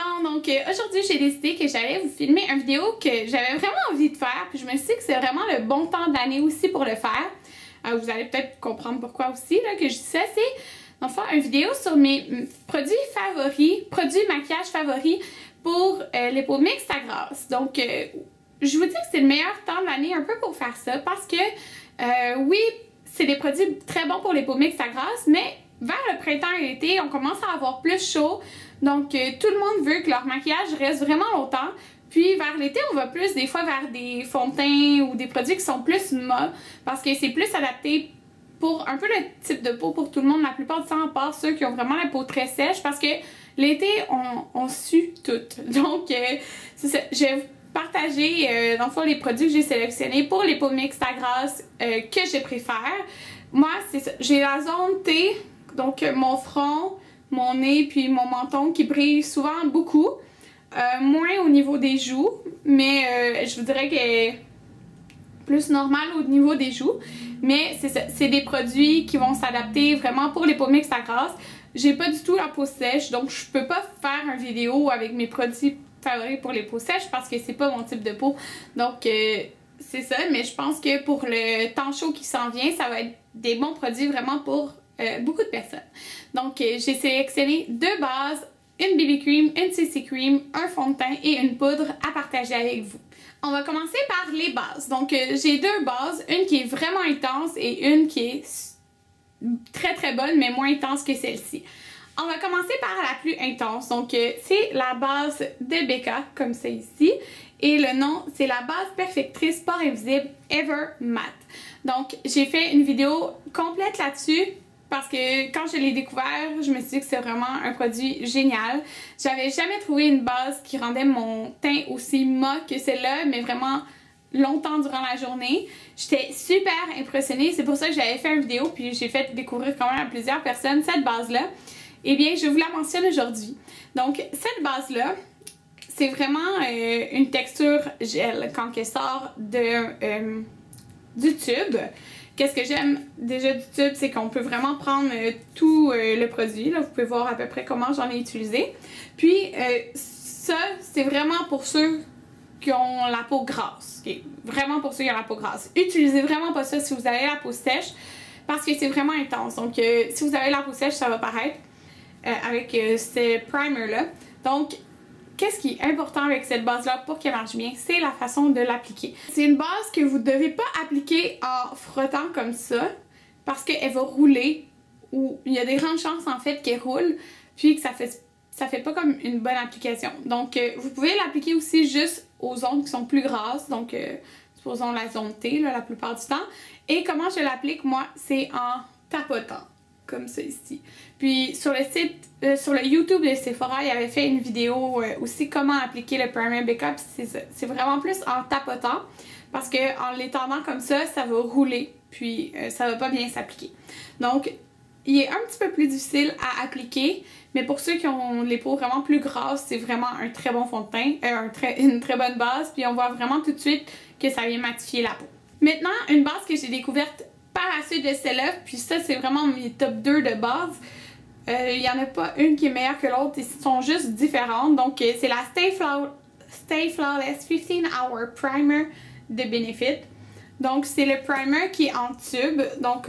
Bon, donc aujourd'hui, j'ai décidé que j'allais vous filmer une vidéo que j'avais vraiment envie de faire. Puis je me suis dit que c'est vraiment le bon temps de l'année aussi pour le faire. Vous allez peut-être comprendre pourquoi aussi là, que je dis ça. C'est dans le fond une vidéo sur mes produits favoris, produits maquillage favoris pour les peaux mixtes à grasse. Donc, je vous dis que c'est le meilleur temps de l'année un peu pour faire ça parce que, oui, c'est des produits très bons pour les peaux mixtes à grasse, mais vers le printemps et l'été, on commence à avoir plus chaud. Donc, tout le monde veut que leur maquillage reste vraiment longtemps. Puis, vers l'été, on va plus des fois vers des fonds de teint ou des produits qui sont plus mat parce que c'est plus adapté pour un peu le type de peau pour tout le monde la plupart du temps, à part ceux qui ont vraiment la peau très sèche parce que l'été, on sue tout. Donc, c'est ça. Je vais vous partager, dans le fond, les produits que j'ai sélectionnés pour les peaux mixtes à grasse que je préfère. Moi, c'est ça. J'ai la zone T, donc mon front, mon nez puis mon menton qui brille souvent beaucoup. Moins au niveau des joues, mais je vous dirais qu'elle est plus normale au niveau des joues. Mais c'est ça, c'est des produits qui vont s'adapter vraiment pour les peaux mixtes à grasse. J'ai pas du tout la peau sèche, donc je peux pas faire une vidéo avec mes produits favoris pour les peaux sèches parce que c'est pas mon type de peau. Donc c'est ça, mais je pense que pour le temps chaud qui s'en vient, ça va être des bons produits vraiment pour beaucoup de personnes. Donc j'ai sélectionné deux bases, une BB cream, une CC cream, un fond de teint et une poudre à partager avec vous. On va commencer par les bases. Donc j'ai deux bases, une qui est vraiment intense et une qui est très très bonne mais moins intense que celle-ci. On va commencer par la plus intense. Donc c'est la base de Becca comme c'est ici et le nom c'est la base perfectrice pores invisible Ever Matte. Donc j'ai fait une vidéo complète là-dessus parce que quand je l'ai découvert, je me suis dit que c'est vraiment un produit génial. J'avais jamais trouvé une base qui rendait mon teint aussi mat que celle-là, mais vraiment longtemps durant la journée. J'étais super impressionnée, c'est pour ça que j'avais fait une vidéo puis j'ai fait découvrir quand même à plusieurs personnes cette base-là. Eh bien, je vous la mentionne aujourd'hui. Donc, cette base-là, c'est vraiment une texture gel quand elle sort du tube. Qu'est-ce que j'aime déjà du tube, c'est qu'on peut vraiment prendre tout le produit. Là, vous pouvez voir à peu près comment j'en ai utilisé. Puis, ça, c'est vraiment pour ceux qui ont la peau grasse. Okay? Vraiment pour ceux qui ont la peau grasse. Utilisez vraiment pas ça si vous avez la peau sèche parce que c'est vraiment intense. Donc, si vous avez la peau sèche, ça va paraître avec ce primer-là. Donc, qu'est-ce qui est important avec cette base-là pour qu'elle marche bien? C'est la façon de l'appliquer. C'est une base que vous ne devez pas appliquer en frottant comme ça parce qu'elle va rouler ou il y a des grandes chances en fait qu'elle roule puis que ça fait pas comme une bonne application. Donc, vous pouvez l'appliquer aussi juste aux zones qui sont plus grasses. Donc, supposons la zone T là, la plupart du temps. Et comment je l'applique moi? C'est en tapotant. Comme ça ici. Puis sur le site, sur le YouTube de Sephora, il avait fait une vidéo aussi comment appliquer le primer Becca. C'est vraiment plus en tapotant parce que en l'étendant comme ça, ça va rouler puis ça va pas bien s'appliquer. Donc il est un petit peu plus difficile à appliquer, mais pour ceux qui ont les peaux vraiment plus grasses, c'est vraiment un très bon fond de teint, une très bonne base. Puis on voit vraiment tout de suite que ça vient matifier la peau. Maintenant, une base que j'ai découverte par la suite de celle-là, puis ça c'est vraiment mes top 2 de base. Il n'y en a pas une qui est meilleure que l'autre, ils sont juste différentes. Donc c'est la Stay Flawless 15 Hour Primer de Benefit. Donc c'est le primer qui est en tube, donc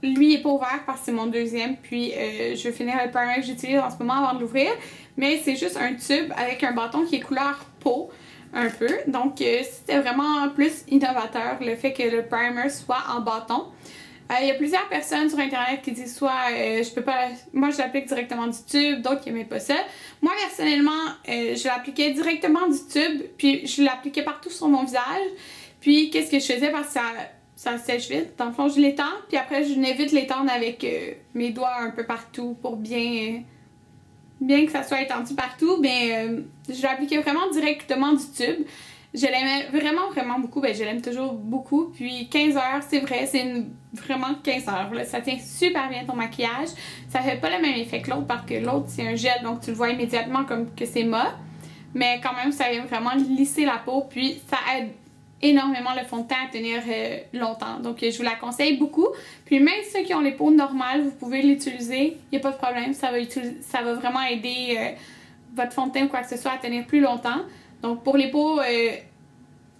lui il n'est pas ouvert parce que c'est mon deuxième, puis je vais finir le primer que j'utilise en ce moment avant de l'ouvrir. Mais c'est juste un tube avec un bâton qui est couleur peau. Un peu, donc c'était vraiment plus innovateur le fait que le primer soit en bâton. Il y a plusieurs personnes sur internet qui disent soit je peux pas, moi je l'applique directement du tube, d'autres qui n'aimaient pas ça. Moi personnellement je l'appliquais directement du tube puis je l'appliquais partout sur mon visage. Puis qu'est-ce que je faisais parce que ça sèche vite, dans le fond je l'étends puis après je venais vite l'étendre avec mes doigts un peu partout pour bien que ça soit étendu partout, mais je l'appliquais vraiment directement du tube. Je l'aimais vraiment beaucoup, ben je l'aime toujours beaucoup. Puis 15 heures, c'est vrai, c'est vraiment 15 heures. Là. Ça tient super bien ton maquillage. Ça fait pas le même effet que l'autre parce que l'autre c'est un gel, donc tu le vois immédiatement comme que c'est mat. Mais quand même, ça vient vraiment lisser la peau, puis ça aide énormément le fond de teint à tenir longtemps. Donc je vous la conseille beaucoup. Puis même ceux qui ont les peaux normales, vous pouvez l'utiliser. Il n'y a pas de problème. Ça va vraiment aider votre fond de teint ou quoi que ce soit à tenir plus longtemps. Donc pour les peaux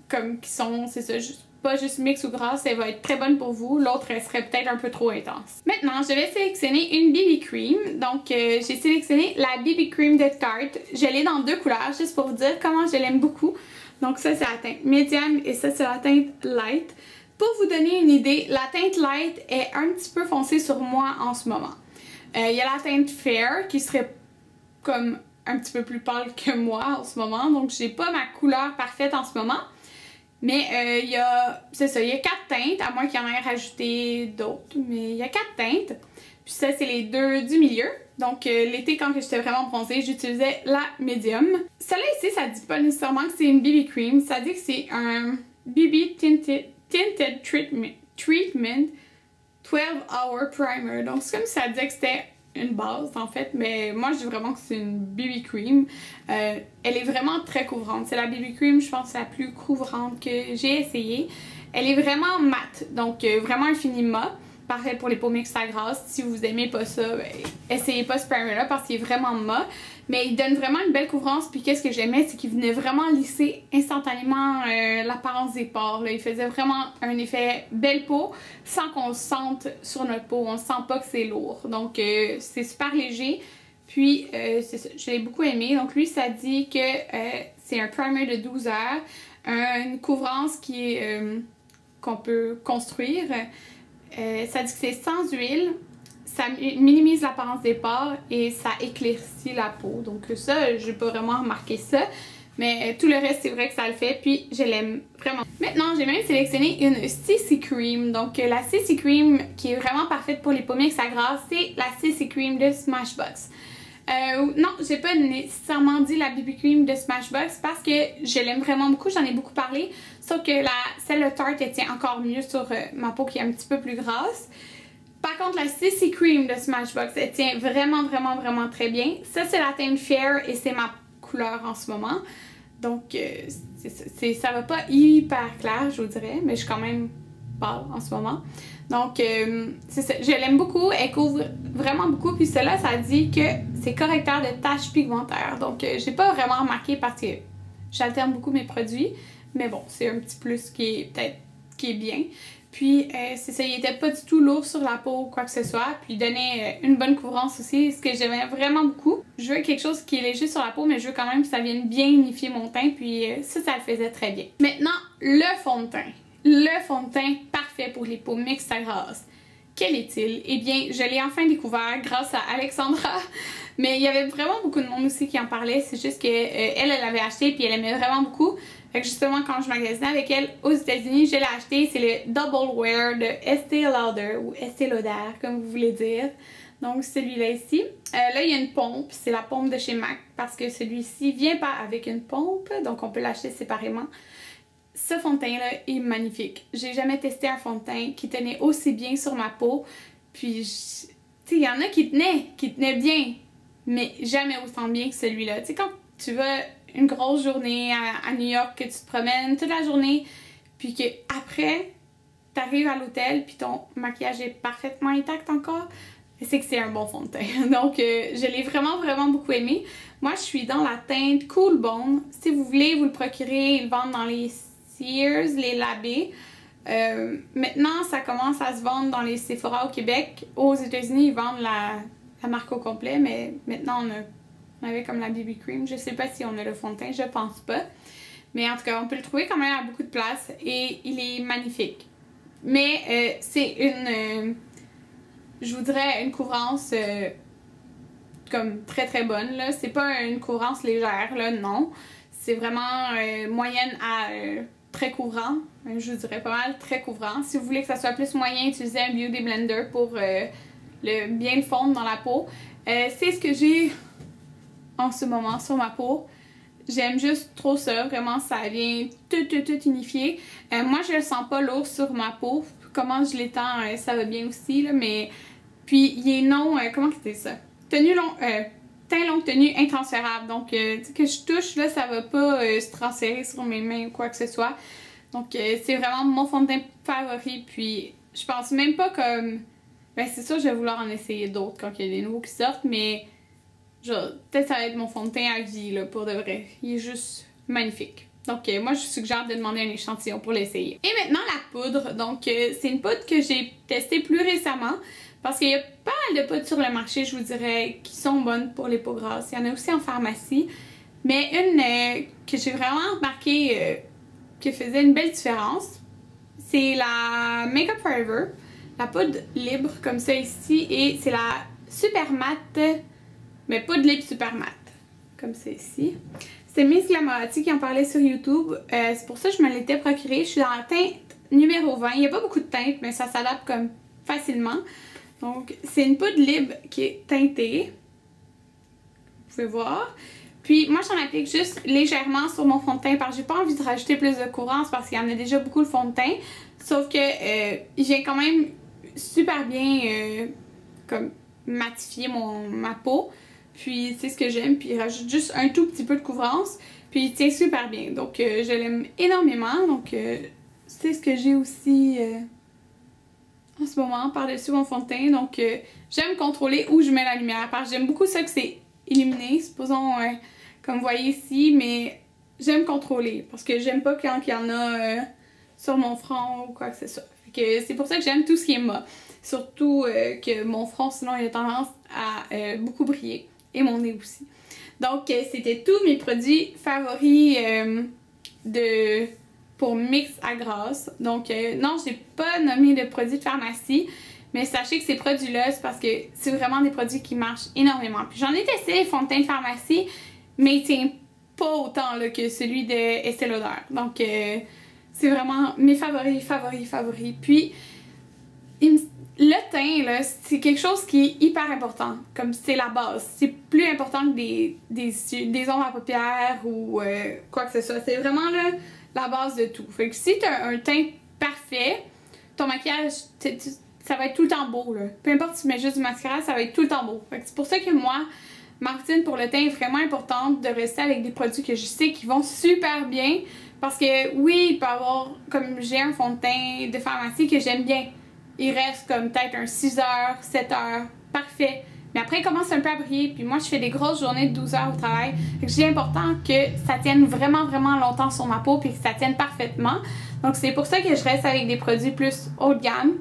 comme qui sont, c'est ça, pas juste mix ou grasse, elle va être très bonne pour vous. L'autre, elle serait peut-être un peu trop intense. Maintenant, je vais sélectionner une BB Cream. Donc, j'ai sélectionné la BB Cream de Tarte. Je l'ai dans 2 couleurs, juste pour vous dire comment je l'aime beaucoup. Donc, ça, c'est la teinte Medium et ça, c'est la teinte Light. Pour vous donner une idée, la teinte Light est un petit peu foncée sur moi en ce moment. Il y a la teinte Fair qui serait comme un petit peu plus pâle que moi en ce moment. Donc, j'ai pas ma couleur parfaite en ce moment. Mais il y a, c'est ça, il y a 4 teintes, à moins qu'il y en ait rajouté d'autres, mais il y a 4 teintes. Puis ça, c'est les 2 du milieu. Donc l'été, quand j'étais vraiment bronzée, j'utilisais la médium. Celle-là ici, ça dit pas nécessairement que c'est une BB Cream, ça dit que c'est un BB Tinted Treatment 12 Hour Primer. Donc c'est comme si ça disait que c'était une base en fait, mais moi je dis vraiment que c'est une BB Cream. Elle est vraiment très couvrante. C'est la BB Cream, je pense, la plus couvrante que j'ai essayée. Elle est vraiment mate, donc vraiment un fini mat. Parfait pour les peaux mixtes à grasse. Si vous aimez pas ça, ben, essayez pas ce primer là parce qu'il est vraiment mat. Mais il donne vraiment une belle couvrance. Puis qu'est-ce que j'aimais, c'est qu'il venait vraiment lisser instantanément l'apparence des pores. Là. Il faisait vraiment un effet belle peau sans qu'on le sente sur notre peau. On ne sent pas que c'est lourd. Donc c'est super léger. Puis c'est ça, je l'ai beaucoup aimé. Donc lui, ça dit que c'est un primer de 12 heures. Une couvrance qui est qu'on peut construire. Ça dit que c'est sans huile, ça minimise l'apparence des pores et ça éclaircit la peau. Donc ça, j'ai pas vraiment remarqué ça. Mais tout le reste, c'est vrai que ça le fait. Puis je l'aime vraiment. Maintenant, j'ai même sélectionné une CC Cream. Donc la CC Cream qui est vraiment parfaite pour les peaux mixtes à grasse, c'est la CC Cream de Smashbox. Non, j'ai pas nécessairement dit la BB Cream de Smashbox parce que je l'aime vraiment beaucoup, j'en ai beaucoup parlé. Sauf que celle de Tarte, elle tient encore mieux sur ma peau qui est un petit peu plus grasse. Par contre, la CC Cream de Smashbox, elle tient vraiment, vraiment, vraiment très bien. Ça, c'est la teinte Fair et c'est ma couleur en ce moment. Donc, ça va pas hyper clair, je vous dirais, mais je suis quand même pâle en ce moment. Donc, c'est ça. Je l'aime beaucoup. Elle couvre vraiment beaucoup. Puis celle-là, ça dit que c'est correcteur de taches pigmentaires. Donc, j'ai pas vraiment remarqué parce que j'alterne beaucoup mes produits. Mais bon, c'est un petit plus qui est peut-être qui est bien. Puis, c'est ça. Il était pas du tout lourd sur la peau ou quoi que ce soit. Puis, il donnait une bonne couvrance aussi, ce que j'aimais vraiment beaucoup. Je veux quelque chose qui est léger sur la peau, mais je veux quand même que ça vienne bien unifier mon teint. Puis, ça le faisait très bien. Maintenant, le fond de teint. Le fond de teint parfait pour les peaux mixtes à grasse. Quel est-il? Eh bien, je l'ai enfin découvert grâce à Alexandra. Mais il y avait vraiment beaucoup de monde aussi qui en parlait. C'est juste qu'elle, elle l'avait acheté puis elle aimait vraiment beaucoup. Fait que justement, quand je magasinais avec elle aux États-Unis, je l'ai acheté. C'est le Double Wear de Estée Lauder ou Estée Lauder, comme vous voulez dire. Donc, celui-là ici. Là, il y a une pompe. C'est la pompe de chez MAC parce que celui-ci vient pas avec une pompe. Donc, on peut l'acheter séparément. Ce fond de teint-là est magnifique. J'ai jamais testé un fond de teint qui tenait aussi bien sur ma peau. Puis, tu sais, il y en a qui tenaient bien, mais jamais autant bien que celui-là. Tu sais, quand tu vas une grosse journée à New York, que tu te promènes toute la journée, puis que après t'arrives à l'hôtel, puis ton maquillage est parfaitement intact encore, c'est que c'est un bon fond de teint. Donc, je l'ai vraiment, vraiment beaucoup aimé. Moi, je suis dans la teinte Cool Bone. Si vous voulez vous le procurer, ils le vendent dans les Sears, les Labés. Maintenant, ça commence à se vendre dans les Sephora au Québec. Aux États-Unis, ils vendent la marque au complet, mais maintenant, on avait comme la BB Cream. Je sais pas si on a le fond de teint, je pense pas. Mais en tout cas, on peut le trouver quand même à beaucoup de places et il est magnifique. Mais c'est une, je vous dirais, une couvrance comme très très bonne, là. C'est pas une couvrance légère, là, non. C'est vraiment moyenne à très couvrant. Je vous dirais pas mal très couvrant. Si vous voulez que ça soit plus moyen, utilisez un Beauty Blender pour bien le fondre dans la peau. C'est ce que j'ai en ce moment sur ma peau. J'aime juste trop ça, vraiment, ça vient tout unifié. Moi, je le sens pas lourd sur ma peau. Comment je l'étends, ça va bien aussi, là, mais... Puis, il est non... comment c'est ça? Tenue long... teint longue tenue intransférable. Donc, que je touche, là, ça va pas se transférer sur mes mains ou quoi que ce soit. Donc, c'est vraiment mon fond de teint favori. Puis, je pense même pas comme... Ben, c'est sûr, je vais vouloir en essayer d'autres quand il y a des nouveaux qui sortent, mais genre, peut-être ça va être mon fond de teint à vie, là, pour de vrai. Il est juste magnifique. Donc, moi, je suggère de demander un échantillon pour l'essayer. Et maintenant, la poudre. Donc, c'est une poudre que j'ai testée plus récemment. Parce qu'il y a pas mal de poudres sur le marché, je vous dirais, qui sont bonnes pour les peaux grasses. Il y en a aussi en pharmacie. Mais une que j'ai vraiment remarqué qui faisait une belle différence, c'est la Makeup Forever. La poudre libre, comme ça ici. Et c'est la Super Matte, mais poudre libre Super Matte. Comme ça ici. C'est Miss Glamourati qui en parlait sur YouTube. C'est pour ça que je me l'étais procurée. Je suis dans la teinte numéro 20. Il n'y a pas beaucoup de teintes, mais ça s'adapte comme facilement. Donc, c'est une poudre libre qui est teintée. Vous pouvez voir. Puis, moi, j'en applique juste légèrement sur mon fond de teint parce que j'ai pas envie de rajouter plus de courance parce qu'il y en a déjà beaucoup le fond de teint. Sauf que il vient quand même super bien comme matifier ma peau. Puis, c'est ce que j'aime. Puis, il rajoute juste un tout petit peu de couvrance. Puis, il tient super bien. Donc, je l'aime énormément. Donc, c'est ce que j'ai aussi en ce moment par-dessus mon fond de teint. Donc, j'aime contrôler où je mets la lumière. Parce que j'aime beaucoup ça que c'est illuminé, supposons, comme vous voyez ici. Mais j'aime contrôler. Parce que j'aime pas quand il y en a sur mon front ou quoi que ce soit. C'est pour ça que j'aime tout ce qui est mat. Surtout que mon front, sinon, il a tendance à beaucoup briller. Et mon nez aussi. Donc, c'était tous mes produits favoris pour mix à grasse. Donc, non, je n'ai pas nommé de produits de pharmacie. Mais sachez que ces produits-là, c'est parce que c'est vraiment des produits qui marchent énormément. Puis j'en ai testé les fonds de teint de pharmacie, mais ils tiennent pas autant là, que celui de Estée Lauder. Donc, c'est vraiment mes favoris. Puis, le teint, là, c'est quelque chose qui est hyper important. Comme c'est la base. C'est plus important que des ombres à paupières ou quoi que ce soit. C'est vraiment là, la base de tout. Fait que si tu as un teint parfait, ton maquillage, ça va être tout le temps beau. Là. Peu importe si tu mets juste du mascara, ça va être tout le temps beau. Fait que c'est pour ça que moi, ma routine pour le teint est vraiment importante de rester avec des produits que je sais qui vont super bien. Parce que oui, il peut y avoir, comme j'ai un fond de teint de pharmacie que j'aime bien. Il reste comme peut-être un 6 heures, 7 heures, parfait. Mais après, il commence un peu à briller. Puis moi, je fais des grosses journées de 12 heures au travail. C'est important que ça tienne vraiment longtemps sur ma peau puis que ça tienne parfaitement. Donc, c'est pour ça que je reste avec des produits plus haut de gamme,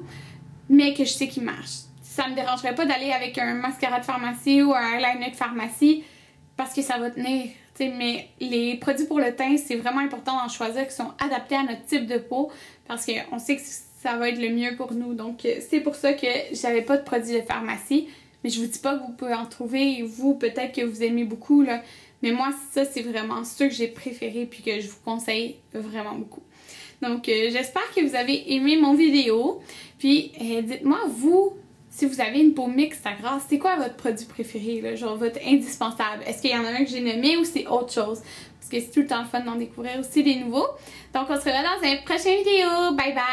mais que je sais qu'ils marchent. Ça me dérangerait pas d'aller avec un mascara de pharmacie ou un eyeliner de pharmacie parce que ça va tenir. Mais les produits pour le teint, c'est vraiment important d'en choisir qui sont adaptés à notre type de peau parce qu'on sait que ça va être le mieux pour nous. Donc, c'est pour ça que j'avais pas de produits de pharmacie. Mais je vous dis pas que vous pouvez en trouver. Vous, peut-être que vous aimez beaucoup, là. Mais moi, ça, c'est vraiment ceux que j'ai préférés puis que je vous conseille vraiment beaucoup. Donc, j'espère que vous avez aimé mon vidéo. Puis, dites-moi, vous, si vous avez une peau mixte à grasse, c'est quoi votre produit préféré, là? Genre votre indispensable? Est-ce qu'il y en a un que j'ai nommé ou c'est autre chose? Parce que c'est tout le temps le fun d'en découvrir aussi des nouveaux. Donc, on se revoit dans une prochaine vidéo. Bye bye!